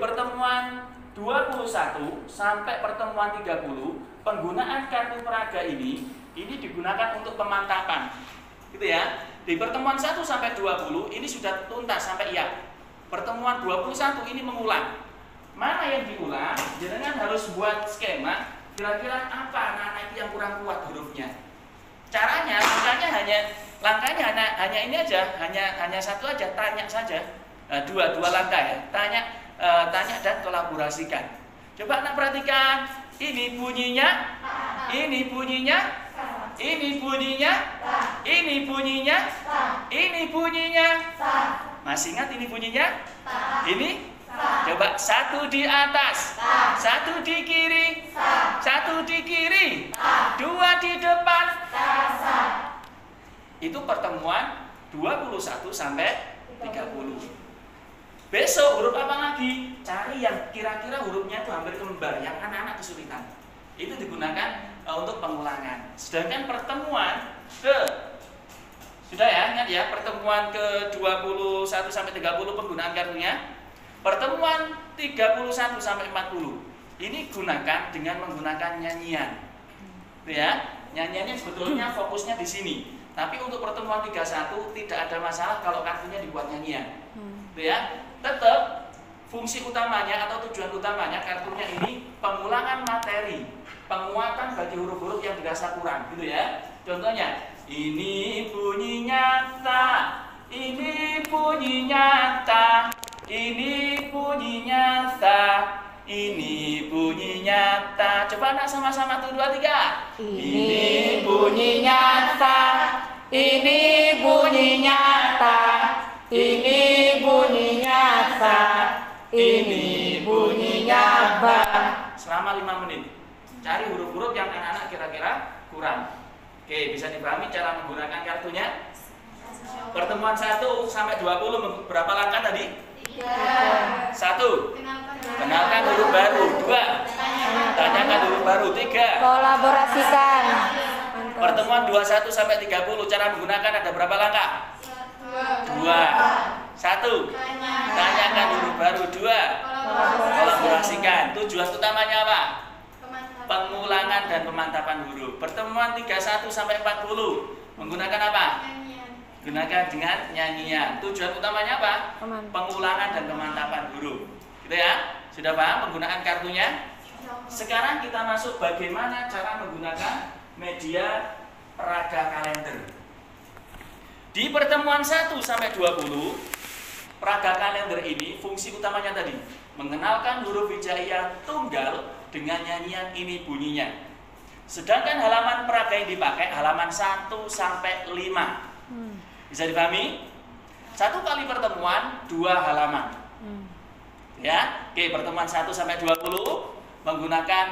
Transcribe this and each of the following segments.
pertemuan 21 sampai pertemuan 30, penggunaan kartu peraga ini digunakan untuk pemantapan. Gitu ya. Di pertemuan 1 sampai 20 ini sudah tuntas sampai iya. Pertemuan 21 ini mengulang. Mana yang diulang? Jangan harus buat skema. Kira-kira apa anak-anak itu yang kurang kuat hurufnya? Caranya, langkahnya hanya ini aja, hanya satu aja, tanya saja. Dua langkah ya. Tanya dan kolaborasikan. Coba anak perhatikan. Ini bunyinya, ini bunyinya, ini bunyinya, ini bunyinya, ini bunyinya. Masih ingat ini bunyinya? Ini? Coba satu di atas, satu di kiri, satu di kiri, dua di depan. Itu pertemuan 21 sampai 30. Besok huruf apa lagi? Cari yang kira-kira hurufnya itu hampir kembar, yang anak-anak kesulitan. Itu digunakan untuk pengulangan. Sedangkan pertemuan sudah ya, ingat ya, pertemuan ke 21 sampai 30 penggunaan kartunya. Pertemuan 31 sampai 40 ini gunakan dengan menggunakan nyanyian. Itu ya. Nyanyiannya sebetulnya fokusnya di sini. Tapi untuk pertemuan 31 tidak ada masalah kalau kartunya dibuat nyanyian. Itu ya. Tetap fungsi utamanya atau tujuan utamanya kartunya ini pengulangan materi, penguatan bagi huruf-huruf yang dirasa kurang, gitu ya. Contohnya, ini bunyinya ta, ini bunyinya ta, ini bunyinya ta, ini bunyinya ta. Coba anak sama-sama tuh 2, 3. Ini bunyinya ta, ini bunyinya ta, ini bunyinya ta, ini bunyinya ba. Selama 5 menit. Cari huruf-huruf yang anak-anak kira-kira kurang. Oke, bisa dipahami cara menggunakan kartunya? Pertemuan 1 sampai 20 berapa langkah tadi? 1. Kenalkan huruf baru. 2. Tanyakan huruf baru. 3. Kolaborasikan. Pertemuan 21 sampai 30 cara menggunakan ada berapa langkah? 2. 1. Tanyakan huruf baru. 2. Kolaborasikan. Tujuan utamanya apa? Pengulangan dan pemantapan huruf. Pertemuan 31 sampai 40 menggunakan apa? Gunakan dengan nyanyian. Tujuan utamanya apa? Pengulangan dan pemantapan huruf. Gitu ya? Sudah paham penggunaan kartunya? Sekarang kita masuk bagaimana cara menggunakan media peraga kalender. Di pertemuan 1 sampai 20, peraga kalender ini fungsi utamanya tadi mengenalkan huruf hijaiyah tunggal dengan nyanyian ini bunyinya. Sedangkan halaman peraga yang dipakai halaman 1 sampai 5. Bisa dipahami? 1 kali pertemuan 2 halaman. Ya, oke, pertemuan 1 sampai 20 menggunakan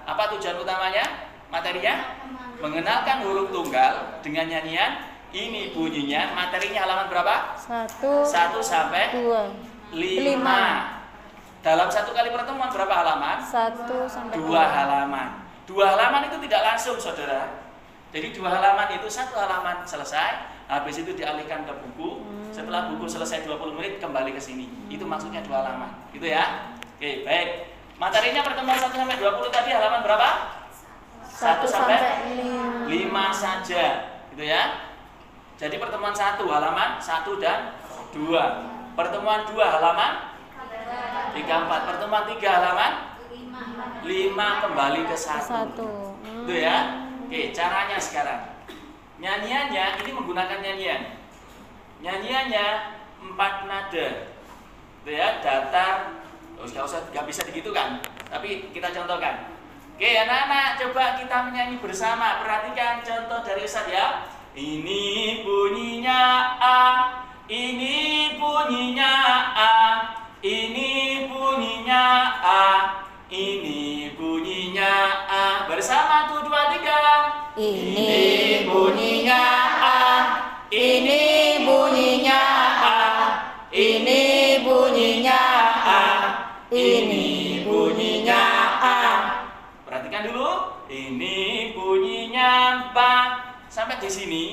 apa tujuan utamanya? Materinya mengenalkan huruf tunggal dengan nyanyian ini bunyinya. Materinya halaman berapa? 1 sampai 5. Dalam 1 kali pertemuan berapa halaman? 1 sampai 2 halaman. 2 halaman itu tidak langsung, saudara. Jadi 2 halaman itu 1 halaman selesai, habis itu dialihkan ke buku. Setelah buku selesai 20 menit kembali ke sini. Itu maksudnya 2 halaman. Gitu ya. Oke, baik. Materinya pertemuan 1 sampai 20 tadi halaman berapa? 1 sampai 5 saja. Gitu ya. Jadi pertemuan 1 halaman 1 dan 2. Pertemuan 2 halaman 3, 4. Pertemuan 3 halaman 5 kembali ke 1. Itu ya. Oke, caranya sekarang. Nyanyiannya ini menggunakan nyanyian. Nyanyiannya 4 nada. Itu ya, datar. Nggak bisa begitu kan? Tapi kita contohkan. Oke, anak-anak, coba kita menyanyi bersama. Perhatikan contoh dari Ustaz ya. Ini bunyinya A, ini bunyinya A, ini bunyinya A, ini bunyinya A. Bersama tuh 2, 3. Ini bunyinya A, ini bunyinya A, ini bunyinya A, ini bunyinya A. Perhatikan dulu. Ini bunyinya Ba. Sampai di sini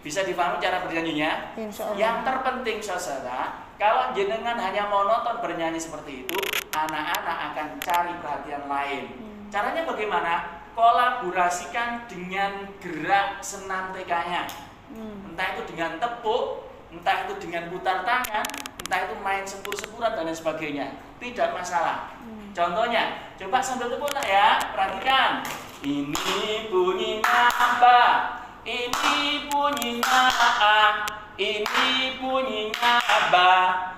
bisa dipahami cara bernyanyinya. Yang terpenting saudara, kalau jenengan hanya monoton bernyanyi seperti itu, anak-anak akan cari perhatian lain. Caranya bagaimana? Kolaborasikan dengan gerak senam TK-nya. Entah itu dengan tepuk, entah itu dengan putar tangan, entah itu main sepur-sepuran dan lain sebagainya. Tidak masalah. Contohnya, coba sambil tepuk ya, perhatikan. Ini bunyinya apa? Ini bunyinya A. Ini bunyinya ba.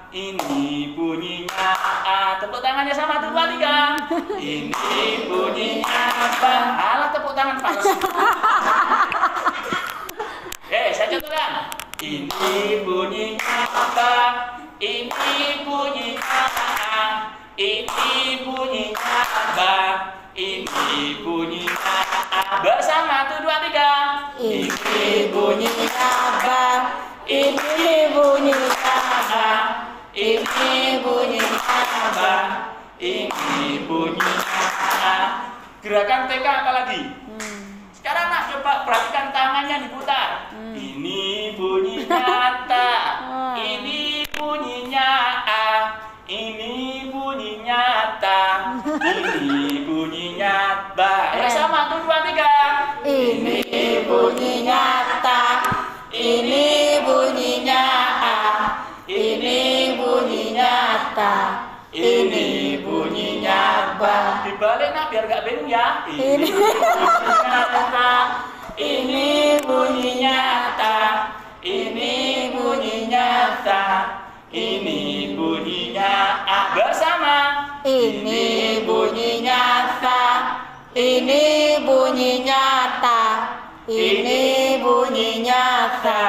Ini bunyinya A. Tepuk tangannya sama tuh, 2, 3. Ini bunyinya ba. Alah, tepuk tangan panas. Saya contohkan. Ini bunyinya ba. Ini bunyinya A. Ini bunyinya ba. Ini bunyinya A. Bersama tuh, 2, 3. Ini bunyinya ba. Ini bunyinya A. Ini bunyinya ba. Ini bunyinya A. Gerakan TK apa lagi? Sekarang nak coba perhatikan tangannya diputar. Ini bunyinya ta. Ini bunyinya A. Ini bunyinya ta. Ini bunyinya ba. Sama tuh, 2, 3. Ini bunyinya ta. Ini bunyinya A. Ini bunyinya ta. Ini bunyinya ba. Dibalik nak biar gak bingung ya. Ini bunyinya ta. Ini bunyinya ta. Ini bunyinya ta. Ini bunyinya A. Bersama. Ini bunyinya ta. Ini bunyinya ta. Ini bunyinya ta.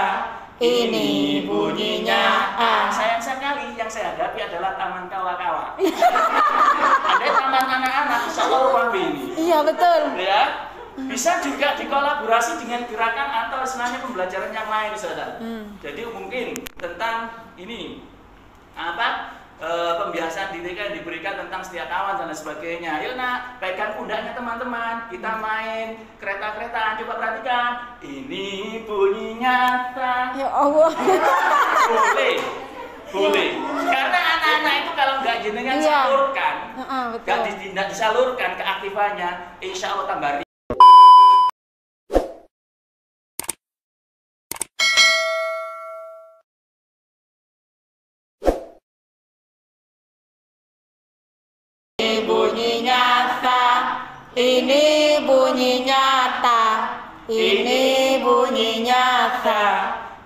Ini bunyinya A. Sayang sekali yang saya hadapi adalah taman kawa-kawa. Ada taman anak-anak, insya Allah ruang ini. Iya betul. Ya, bisa juga dikolaborasi dengan gerakan atau sebenarnya pembelajaran yang lain, saudara. Jadi mungkin tentang ini apa pembiasaan di TK diberikan tentang setia kawan dan lain sebagainya. Ayo nak, pegang pundaknya teman-teman, kita main kereta-keretaan. Coba perhatikan. Ini bunyinya ta. Ya Allah. Boleh. Karena anak-anak itu kalau nggak jenengan salurkan, nggak tidak disalurkan keaktifannya, insya Allah tambah. Bunyinya ta. Ini bunyinya ta. Ini bunyinya ta.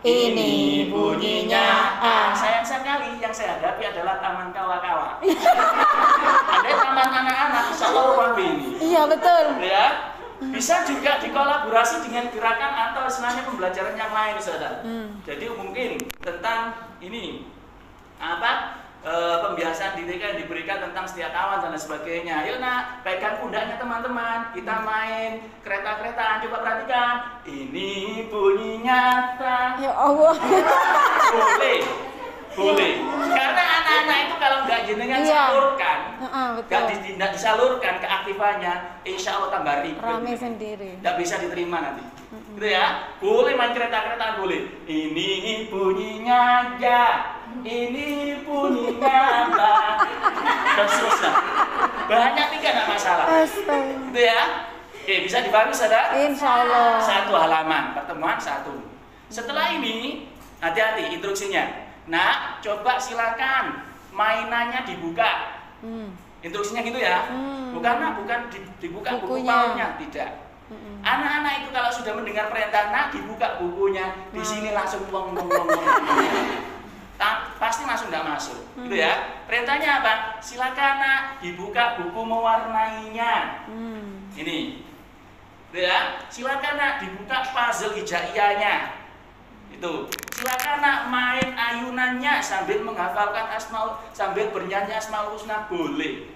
Ini bunyinya A. Sayang sekali yang saya hadapi adalah taman kawa-kawa. Ada taman anak-anak, insya Allah ruang ini. Iya betul. Ya, bisa juga dikolaborasi dengan gerakan atau sebenarnya pembelajaran yang lain, saudara. Jadi mungkin tentang ini apa pembiasaan di TK diberikan tentang setia kawan dan lain sebagainya. Ayo nak, pegang pundaknya teman-teman, kita main kereta-keretaan. Coba perhatikan. Ini bunyinya ta. Ya Allah. Boleh. Karena anak-anak itu kalau nggak jenengan salurkan, nggak tidak disalurkan keaktifannya, insya Allah tambah ribet. Rame sendiri. Nggak bisa diterima nanti. Gitu ya. Boleh main kereta-keretaan, boleh. Ini bunyinya ja. Ini bunyinya ba. Dan seterusnya. Banyak tiga nggak masalah. Astaga. Gitu ya. Oke, bisa dipahami, saudara? Insya Allah. 1 halaman, pertemuan 1. Setelah ini, hati-hati instruksinya. Nah, coba silakan mainannya dibuka. Instruksinya gitu ya. Bukan dibuka buku pautnya, tidak. Anak-anak itu kalau sudah mendengar perintah, nah dibuka bukunya, di sini langsung plong. Pasti langsung nggak masuk, gitu ya. Perintahnya apa? Silakan nak dibuka buku mewarnainya. Ini, gitu ya. Silakan nak dibuka puzzle hijaiyahnya. Itu. Silakan nak main ayunannya sambil menghafalkan sambil bernyanyi Asmaul Husna, boleh.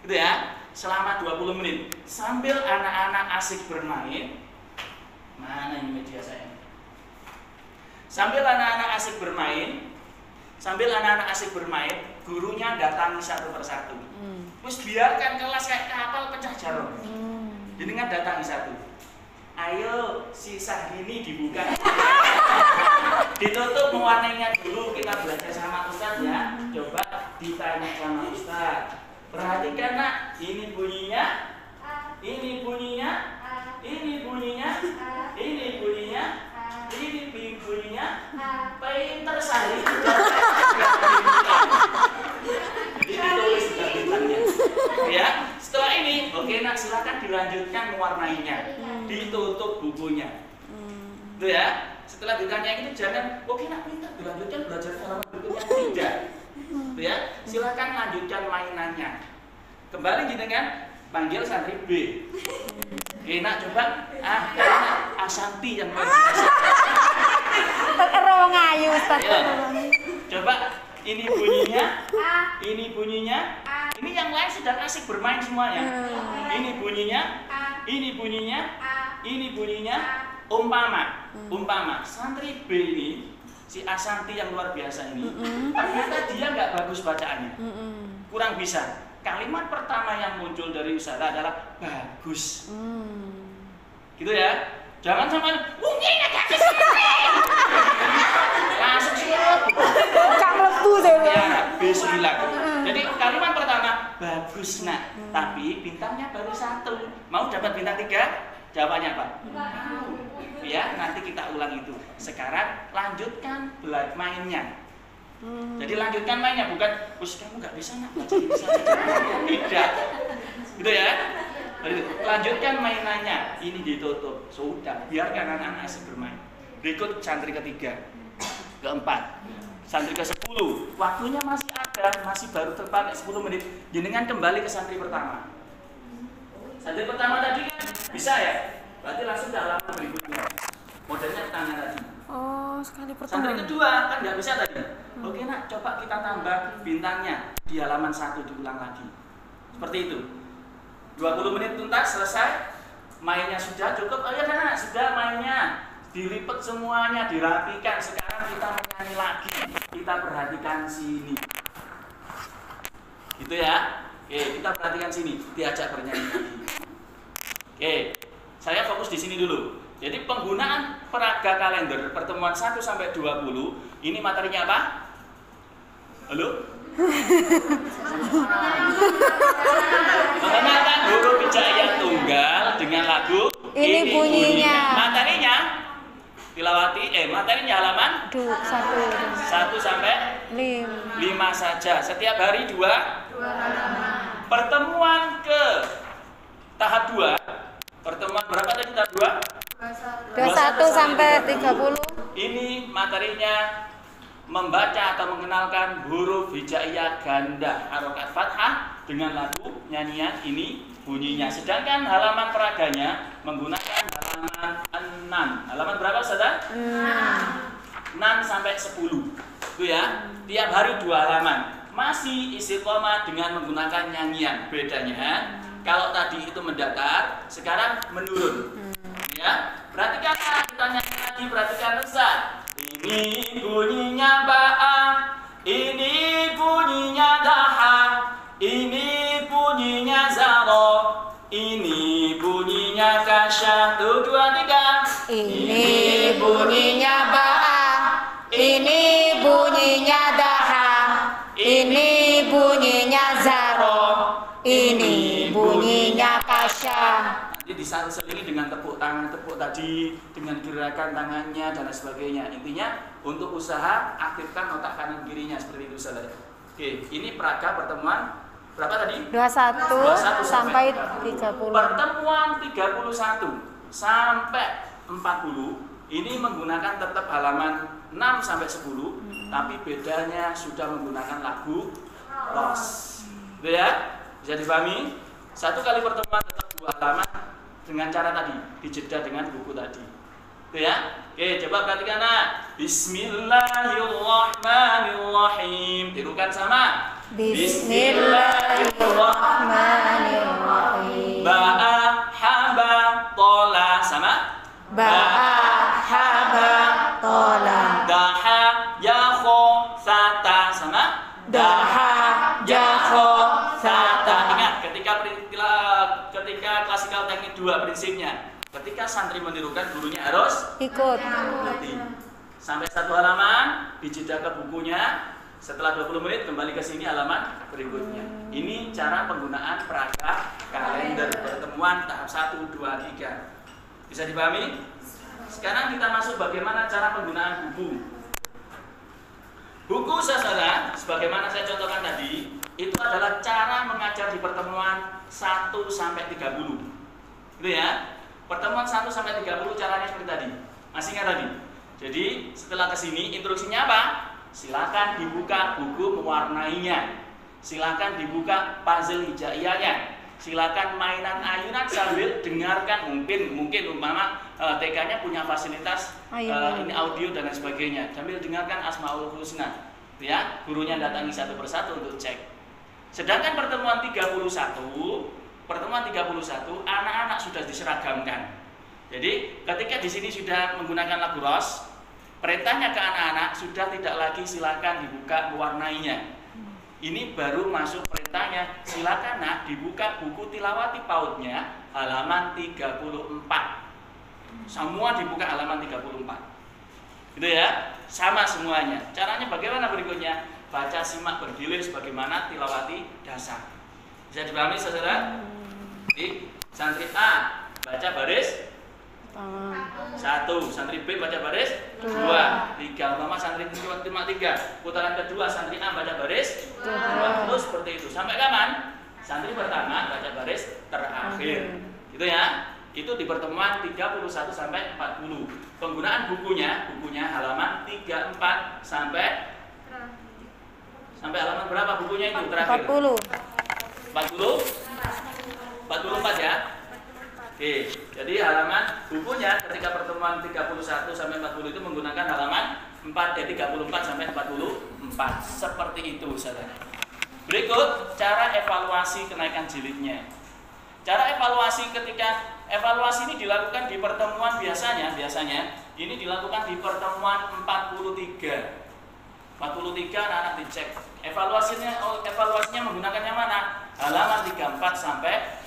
Gitu ya. Selama 20 menit sambil anak-anak asik bermain. Mana ini media saya? Sambil anak-anak asik bermain, gurunya datangi satu persatu. Terus biarkan kelas kayak kapal pecah jarum. Jenengan datangi satu. Ayo si Syahrini dibuka. Ditutup mewarnainya dulu, kita belajar sama Ustaz ya. Coba ditanya sama Ustaz. Perhatikan nak, ini bunyinya, ini bunyinya, ini bunyinya, ini bunyinya, ini bunyinya. Pinter Syahrini. Jadi ditulis sudah bintangnya. Ya, setelah ini, oke nak silakan dilanjutkan mewarnainya. Ditutup bukunya. Itu ya. Setelah ditanya itu jangan, oke nak minta dilanjutkan belajar halaman berikutnya. Tidak. Itu ya. Silakan lanjutkan mainannya. Kembali jenengan panggil santri B. Oke nak coba Asanti yang main. Terkerong ayu Ustaz. Coba ini bunyinya, ini bunyinya. Ini yang lain sedang asik bermain semuanya. Ini bunyinya, ini bunyinya, ini bunyinya. Umpama santri B ini, si Asanti yang luar biasa ini, ternyata dia nggak bagus bacaannya, kurang bisa. Kalimat pertama yang muncul dari Ustaz adalah bagus, gitu ya. Jangan sampai mungkin agak langsung suruh. Ya, B9. Jadi kalimat pertama bagus nak, tapi bintangnya baru 1. Mau dapat bintang 3? Jawabannya apa? Ya, nanti kita ulang itu. Sekarang lanjutkan mainnya. Jadi lanjutkan mainnya, bukan "Us, kamu nggak bisa nak baca ini saja." Tidak. Gitu ya. Lanjutkan mainannya. Ini ditutup. Sudah, biarkan anak-anak asik bermain. Berikut santri ketiga. Keempat. Santri ke-10. Waktunya masih ada, masih baru terpakai 10 menit. Jenengan kembali ke santri pertama. Santri pertama tadi kan bisa ya? Berarti langsung ke halaman berikutnya. Modelnya tangan tadi. Oh, sekali pertama. Santri kedua kan nggak bisa tadi. Oke nak, coba kita tambah bintangnya di halaman 1 diulang lagi. Seperti itu. 20 menit tuntas selesai. Mainnya sudah cukup. Oh ya nak, sudah mainnya. Dilipat semuanya, dirapikan. Sekarang kita menyanyi lagi. Kita perhatikan sini. Gitu ya. Oke, kita perhatikan sini. Diajak bernyanyi lagi. Oke, saya fokus di sini dulu. Jadi penggunaan peraga kalender pertemuan 1 sampai 20 ini materinya apa? Halo? Mengenalkan huruf hijaiyah tunggal dengan lagu Ini bunyinya. Materinya tilawati materinya halaman 1 sampai 5 saja. Setiap hari 2 halaman. Pertemuan ke tahap 2. Pertemuan berapa tadi tahap 2? 21 sampai 30. Ini materinya membaca atau mengenalkan huruf hijaiyah ganda harokat fathah dengan lagu nyanyian ini bunyinya. Sedangkan halaman peraganya menggunakan halaman 6. Halaman berapa saudara? 6 sampai 10. Itu ya. Tiap hari 2 halaman. Masih istiqomah dengan menggunakan nyanyian. Bedanya kalau tadi itu mendatar, sekarang menurun. Ya, perhatikan kita nyanyi lagi, perhatikan Ustaz. Ini bunyinya ba'a, ini bunyinya daha, ini bunyinya zaro, ini bunyinya kasya. 1, 2, 3. Ini bunyinya ba'a, ini bunyinya daha, ini bunyinya zaro, ini bunyinya kasya. Jadi diselingi dengan tepuk tangan, tepuk tadi, dengan gerakan tangannya dan lain sebagainya. Intinya untuk usaha aktifkan otak kanan kirinya seperti itu saudara. Oke, ini peraga pertemuan berapa tadi? 21 sampai 30. Pertemuan 31 sampai 40 ini menggunakan tetap halaman 6 sampai 10, tapi bedanya sudah menggunakan lagu los. Itu ya? Bisa dipahami? 1 kali pertemuan tetap 2 halaman dengan cara tadi, dijeda dengan buku tadi. Itu ya? Oke, coba perhatikan nak. Bismillahirrahmanirrahim. Tirukan sama. Bismillahirrahmanirrahim. Ba'a haba tola sama. Ba'a haba tola. Daha yakho sata sama. Daha jakho sata. Ingat ketika klasikal teknik 2 prinsipnya. Ketika santri menirukan, gurunya harus Ikut. ikuti. Sampai 1 halaman, dijeda ke bukunya. Setelah 20 menit kembali ke sini halaman berikutnya. Ini cara penggunaan perangkat kalender pertemuan tahap 1, 2, 3. Bisa dipahami? Sekarang kita masuk bagaimana cara penggunaan buku. Buku saudara, sebagaimana saya contohkan tadi, itu adalah cara mengajar di pertemuan 1 sampai 30. Gitu ya. Pertemuan 1 sampai 30 caranya seperti tadi. Masih ingat tadi? Jadi setelah kesini instruksinya apa? Silakan dibuka buku mewarnainya. Silakan dibuka puzzle hijaiyahnya. Silakan mainan ayunan sambil dengarkan. Mungkin umpama TK-nya punya fasilitas ini audio dan lain sebagainya. Sambil dengarkan Asmaul Husna. Ya, gurunya datangi satu persatu untuk cek. Sedangkan pertemuan 31 anak-anak sudah diseragamkan. Jadi ketika di sini sudah menggunakan lagu ros, perintahnya ke anak-anak sudah tidak lagi silakan dibuka mewarnainya. Ini baru masuk perintahnya, silakan nak dibuka buku tilawati pautnya halaman 34. Semua dibuka halaman 34. Gitu ya, sama semuanya. Caranya bagaimana berikutnya? Baca, simak, bergilir sebagaimana tilawati dasar. Bisa dipahami saudara? Di santri A baca baris 1, santri B baca baris 2, 3. Umpama santri 3, putaran kedua santri A baca baris 2. Terus seperti itu. Sampai kapan? Santri pertama baca baris terakhir. Gitu ya. Itu di pertemuan 31 sampai 40. Penggunaan bukunya halaman 34 sampai halaman berapa bukunya itu terakhir? 44 ya. Oke, jadi halaman bukunya ketika pertemuan 31 sampai 40 itu menggunakan halaman 34 sampai 44. Seperti itu, saudara. Berikut cara evaluasi kenaikan jilidnya. Cara evaluasi evaluasi ini dilakukan di pertemuan biasanya ini dilakukan di pertemuan 43. 43 anak-anak dicek. Evaluasinya menggunakan yang mana? Halaman 34 sampai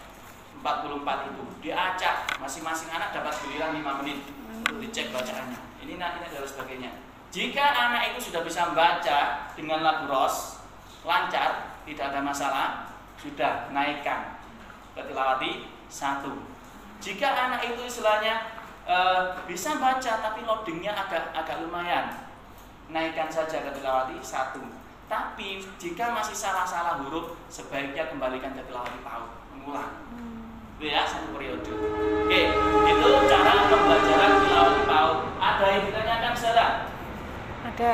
44 itu. Diacak, masing-masing anak dapat giliran 5 menit untuk dicek bacaannya. Ini dan sebagainya. Jika anak itu sudah bisa membaca dengan lagu ros, lancar, tidak ada masalah, sudah naikkan ke tilawati 1. Jika anak itu istilahnya bisa baca tapi loadingnya agak lumayan, naikkan saja ke tilawati 1. Tapi jika masih salah-salah huruf, sebaiknya kembalikan ke tilawati paut, mengulang. Itu ya, 1 periode. Oke, itu cara pembelajaran tilawati paut. Ada yang ditanyakan saudara? Ada.